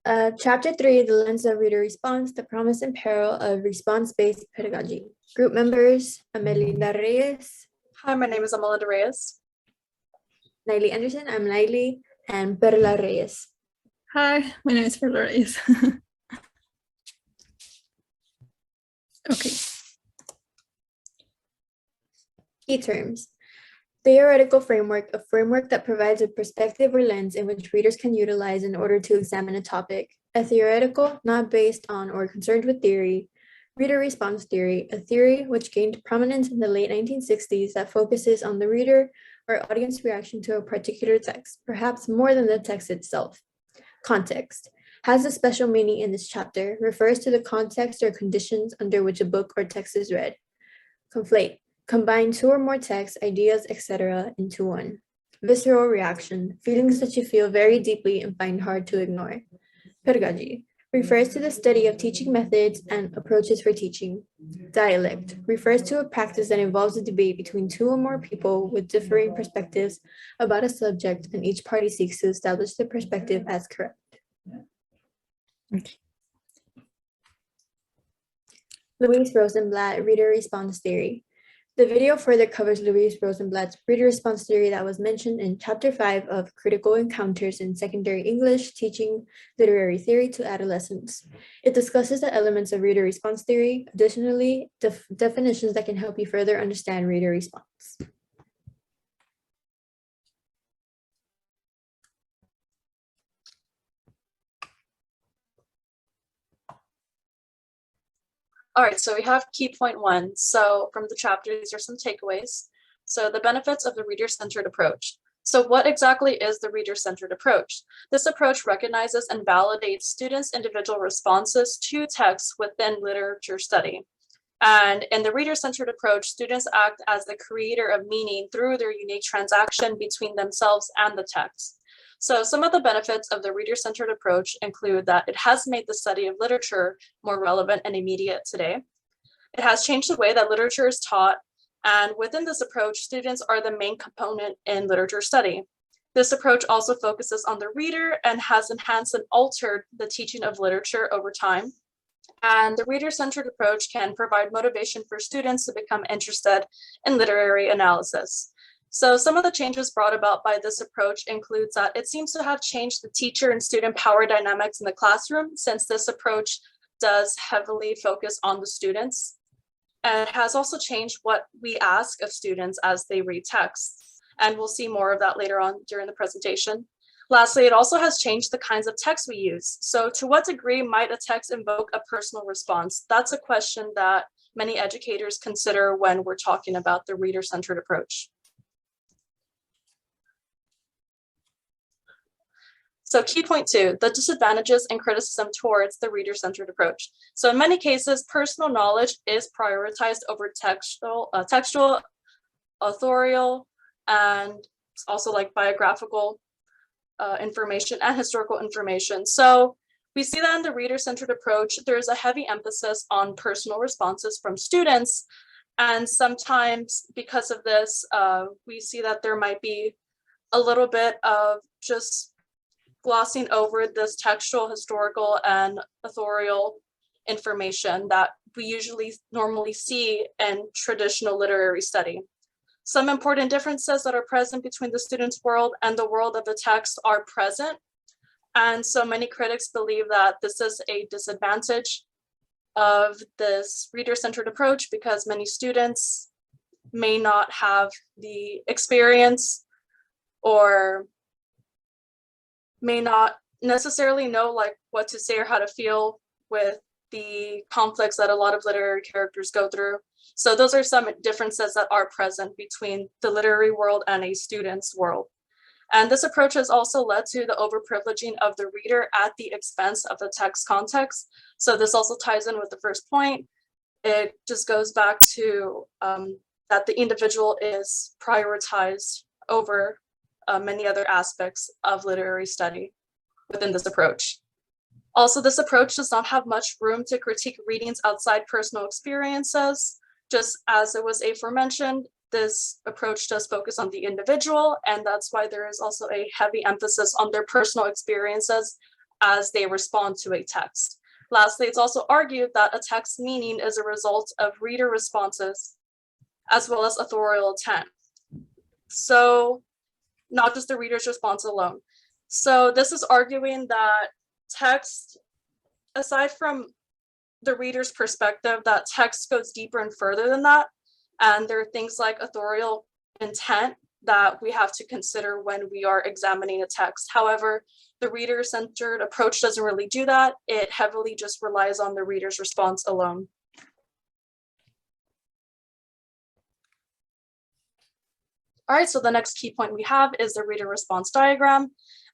Chapter 3, The Lens of Reader Response, The Promise and Peril of Response-Based Pedagogy. Group members, Amelinda Reyes. Hi, my name is Amelinda Reyes. Naili Anderson, I'm Naili, and Perla Reyes. Hi, my name is Perla Reyes. Okay. Key terms. Theoretical framework, a framework that provides a perspective or lens in which readers can utilize in order to examine a topic. A theoretical, not based on or concerned with theory. Reader response theory, a theory which gained prominence in the late 1960s that focuses on the reader or audience reaction to a particular text, perhaps more than the text itself. Context. Has a special meaning in this chapter, refers to the context or conditions under which a book or text is read. Conflate. Combine two or more texts, ideas, etc. into one. Visceral reaction, feelings that you feel very deeply and find hard to ignore. Pedagogy refers to the study of teaching methods and approaches for teaching. Dialect refers to a practice that involves a debate between two or more people with differing perspectives about a subject, and each party seeks to establish the perspective as correct. Okay. Louise Rosenblatt, Reader Response Theory. The video further covers Louise Rosenblatt's reader response theory that was mentioned in Chapter 5 of Critical Encounters in Secondary English, Teaching Literary Theory to Adolescents. It discusses the elements of reader response theory, additionally, definitions that can help you further understand reader response. All right, so we have key point 1. So from the chapter, these are some takeaways. So the benefits of the reader-centered approach. So what exactly is the reader-centered approach? This approach recognizes and validates students' individual responses to texts within literature study. And in the reader-centered approach, students act as the creator of meaning through their unique transaction between themselves and the text. So some of the benefits of the reader-centered approach include that it has made the study of literature more relevant and immediate today. It has changed the way that literature is taught, and within this approach, students are the main component in literature study. This approach also focuses on the reader and has enhanced and altered the teaching of literature over time. And the reader-centered approach can provide motivation for students to become interested in literary analysis. So some of the changes brought about by this approach includes that it seems to have changed the teacher and student power dynamics in the classroom, since this approach does heavily focus on the students. And it has also changed what we ask of students as they read texts. And we'll see more of that later on during the presentation. Lastly, it also has changed the kinds of text we use. So to what degree might a text invoke a personal response? That's a question that many educators consider when we're talking about the reader-centered approach. So key point 2, the disadvantages and criticism towards the reader-centered approach. So in many cases, personal knowledge is prioritized over textual, authorial, and also like biographical information and historical information. So we see that in the reader-centered approach, there's a heavy emphasis on personal responses from students. And sometimes because of this, we see that there might be a little bit of just glossing over this textual, historical, and authorial information that we normally see in traditional literary study. Some important differences that are present between the student's world and the world of the text are present. And so many critics believe that this is a disadvantage of this reader-centered approach because many students may not have the experience or may not necessarily know like what to say or how to feel with the conflicts that a lot of literary characters go through. So those are some differences that are present between the literary world and a student's world. And this approach has also led to the overprivileging of the reader at the expense of the text context. So this also ties in with the first point. It just goes back to that the individual is prioritized over many other aspects of literary study within this approach. Also, this approach does not have much room to critique readings outside personal experiences. Just as it was aforementioned, this approach does focus on the individual, and that's why there is also a heavy emphasis on their personal experiences as they respond to a text. Lastly, it's also argued that a text's meaning is a result of reader responses as well as authorial intent. So not just the reader's response alone. So this is arguing that text, aside from the reader's perspective, that text goes deeper and further than that. And there are things like authorial intent that we have to consider when we are examining a text. However, the reader-centered approach doesn't really do that. It heavily just relies on the reader's response alone. All right, so the next key point we have is the reader response diagram.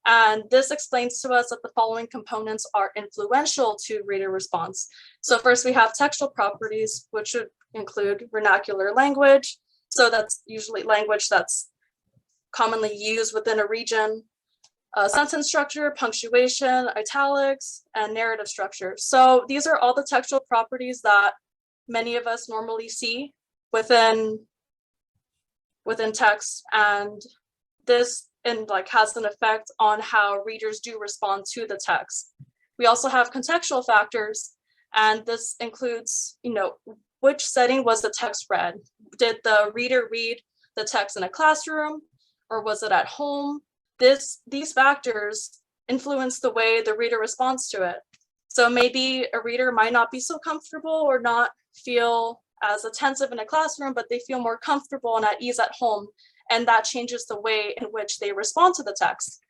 And this explains to us that the following components are influential to reader response. So first we have textual properties, which would include vernacular language. So that's usually language that's commonly used within a region. Sentence structure, punctuation, italics, and narrative structure. So these are all the textual properties that many of us normally see within text, and this has an effect on how readers do respond to the text. We also have contextual factors, and this includes, which setting was the text read? Did the reader read the text in a classroom, or was it at home? These factors influence the way the reader responds to it. So maybe a reader might not be so comfortable or not feel as attentive in a classroom, but they feel more comfortable and at ease at home. And that changes the way in which they respond to the text.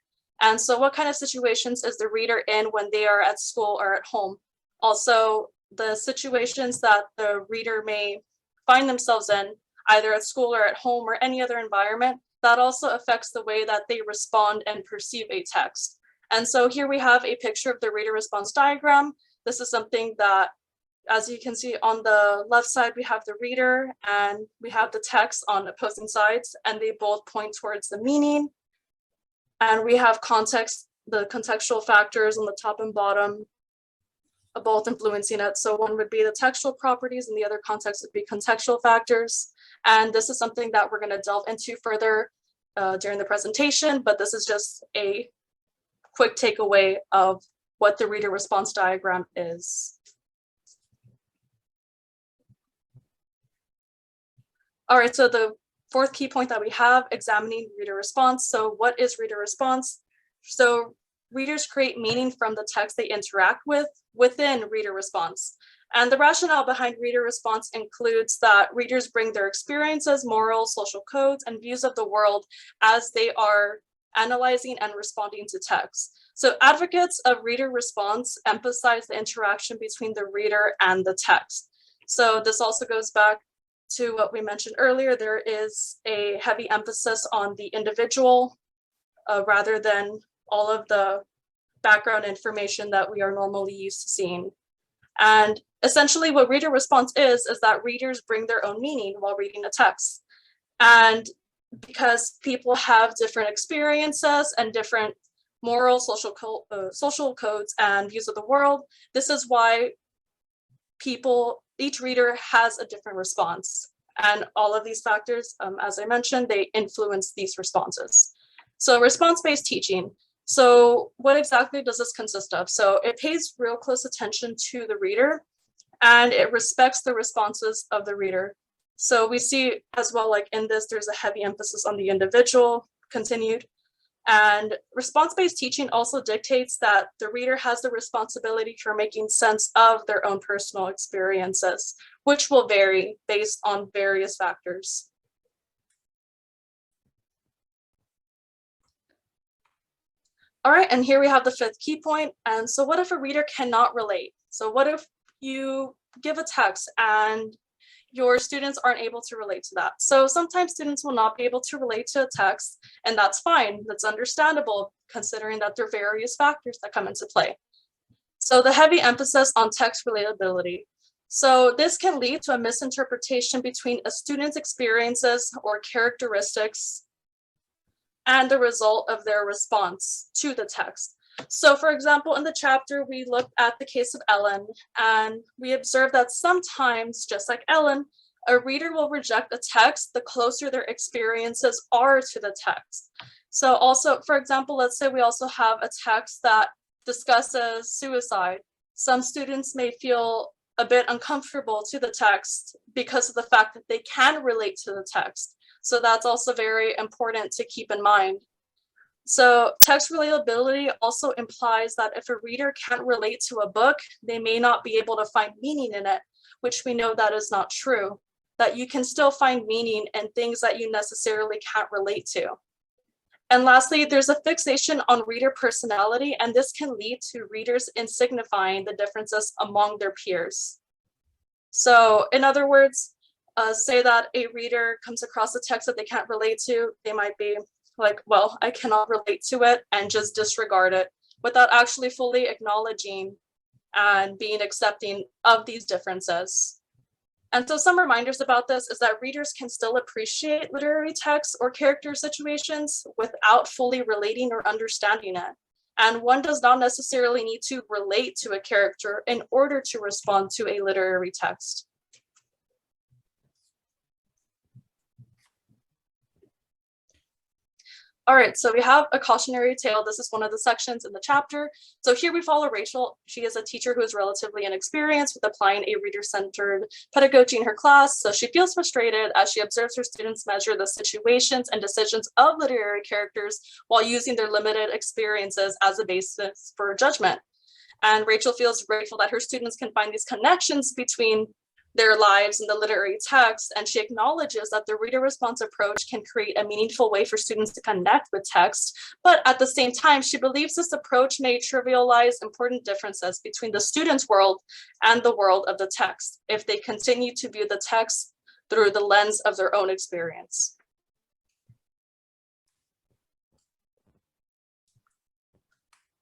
And so what kind of situations is the reader in when they are at school or at home? Also, the situations that the reader may find themselves in, either at school or at home or any other environment, that also affects the way that they respond and perceive a text. And so here we have a picture of the reader response diagram. This is something that, as you can see on the left side, we have the reader and we have the text on opposing sides, and they both point towards the meaning. And we have context, the contextual factors on the top and bottom, both influencing it. So one would be the textual properties and the other context would be contextual factors. And this is something that we're going to delve into further during the presentation, but this is just a quick takeaway of what the reader response diagram is. All right, so the fourth key point that we have, examining reader response. So what is reader response? So readers create meaning from the text they interact with within reader response. And the rationale behind reader response includes that readers bring their experiences, morals, social codes, and views of the world as they are analyzing and responding to text. So advocates of reader response emphasize the interaction between the reader and the text. So this also goes back to what we mentioned earlier. There is a heavy emphasis on the individual rather than all of the background information that we are normally used to seeing. And essentially what reader response is that readers bring their own meaning while reading a text. And because people have different experiences and different moral, social codes and views of the world, this is why each reader has a different response. And all of these factors, as I mentioned, they influence these responses. So response-based teaching. So what exactly does this consist of? So it pays real close attention to the reader and it respects the responses of the reader. So we see as well, like in this, there's a heavy emphasis on the individual, continued. And response-based teaching also dictates that the reader has the responsibility for making sense of their own personal experiences, which will vary based on various factors. All right, and here we have the fifth key point. And so what if a reader cannot relate? So what if you give a text and your students aren't able to relate to that? So sometimes students will not be able to relate to a text, and that's fine. That's understandable, considering that there are various factors that come into play. So the heavy emphasis on text relatability. So this can lead to a misinterpretation between a student's experiences or characteristics and the result of their response to the text. So for example, in the chapter, we looked at the case of Ellen, and we observed that sometimes, just like Ellen, a reader will reject a text the closer their experiences are to the text. So also, for example, let's say we also have a text that discusses suicide, some students may feel a bit uncomfortable to the text because of the fact that they can relate to the text. So that's also very important to keep in mind. So text relatability also implies that if a reader can't relate to a book, they may not be able to find meaning in it, which we know that is not true, that you can still find meaning in things that you necessarily can't relate to. And lastly, there's a fixation on reader personality, and this can lead to readers insignifying the differences among their peers. So in other words, say that a reader comes across a text that they can't relate to, they might be like, well, I cannot relate to it, and just disregard it without actually fully acknowledging and being accepting of these differences. And so some reminders about this is that readers can still appreciate literary texts or character situations without fully relating or understanding it. And one does not necessarily need to relate to a character in order to respond to a literary text. All right, so we have a cautionary tale. This is one of the sections in the chapter. So here we follow Rachel. She is a teacher who is relatively inexperienced with applying a reader-centered pedagogy in her class. So she feels frustrated as she observes her students measure the situations and decisions of literary characters while using their limited experiences as a basis for judgment. And Rachel feels grateful that her students can find these connections between their lives in the literary text, and she acknowledges that the reader response approach can create a meaningful way for students to connect with text, but at the same time, she believes this approach may trivialize important differences between the student's world and the world of the text if they continue to view the text through the lens of their own experience.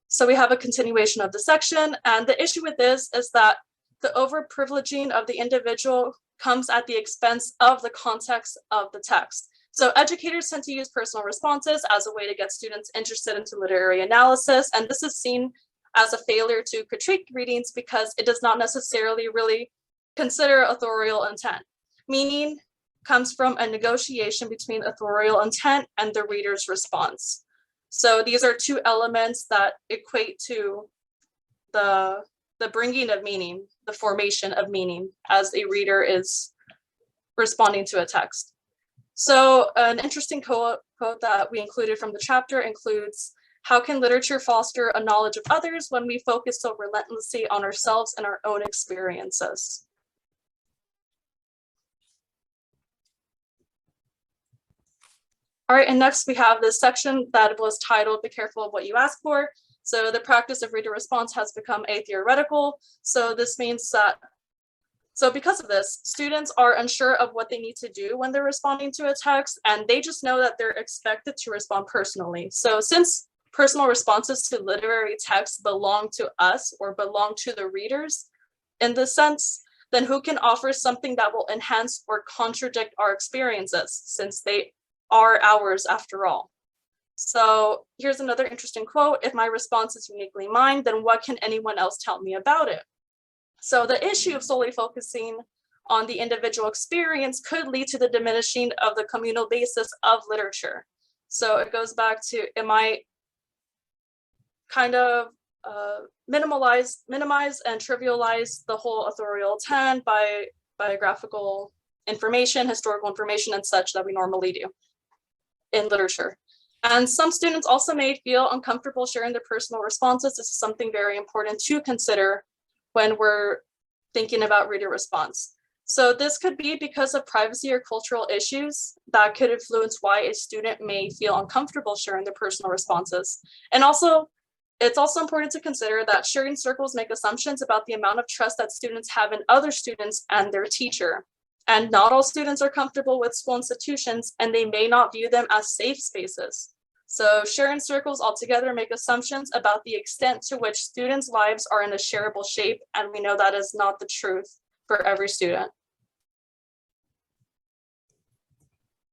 So we have a continuation of the section, and the issue with this is that the overprivileging of the individual comes at the expense of the context of the text. So educators tend to use personal responses as a way to get students interested into literary analysis, and this is seen as a failure to critique readings because it does not necessarily really consider authorial intent. Meaning comes from a negotiation between authorial intent and the reader's response. So these are two elements that equate to the bringing of meaning, the formation of meaning as a reader is responding to a text. So an interesting quote that we included from the chapter includes, how can literature foster a knowledge of others when we focus so relentlessly on ourselves and our own experiences? All right, and next we have this section that was titled, Be Careful of What You Ask For. So the practice of reader response has become a-theoretical. So this means that, so because of this, students are unsure of what they need to do when they're responding to a text, and they just know that they're expected to respond personally. So since personal responses to literary texts belong to us or belong to the readers in this sense, then who can offer something that will enhance or contradict our experiences, since they are ours after all? So here's another interesting quote. If my response is uniquely mine, then what can anyone else tell me about it? So the issue of solely focusing on the individual experience could lead to the diminishing of the communal basis of literature. So it goes back to, it might kind of minimize and trivialize the whole authorial intent by biographical information, historical information, and such that we normally do in literature. And some students also may feel uncomfortable sharing their personal responses. This is something very important to consider when we're thinking about reader response. So this could be because of privacy or cultural issues that could influence why a student may feel uncomfortable sharing their personal responses. And also, it's also important to consider that sharing circles make assumptions about the amount of trust that students have in other students and their teacher. And not all students are comfortable with school institutions, and they may not view them as safe spaces. So sharing circles altogether make assumptions about the extent to which students' lives are in a shareable shape, and we know that is not the truth for every student.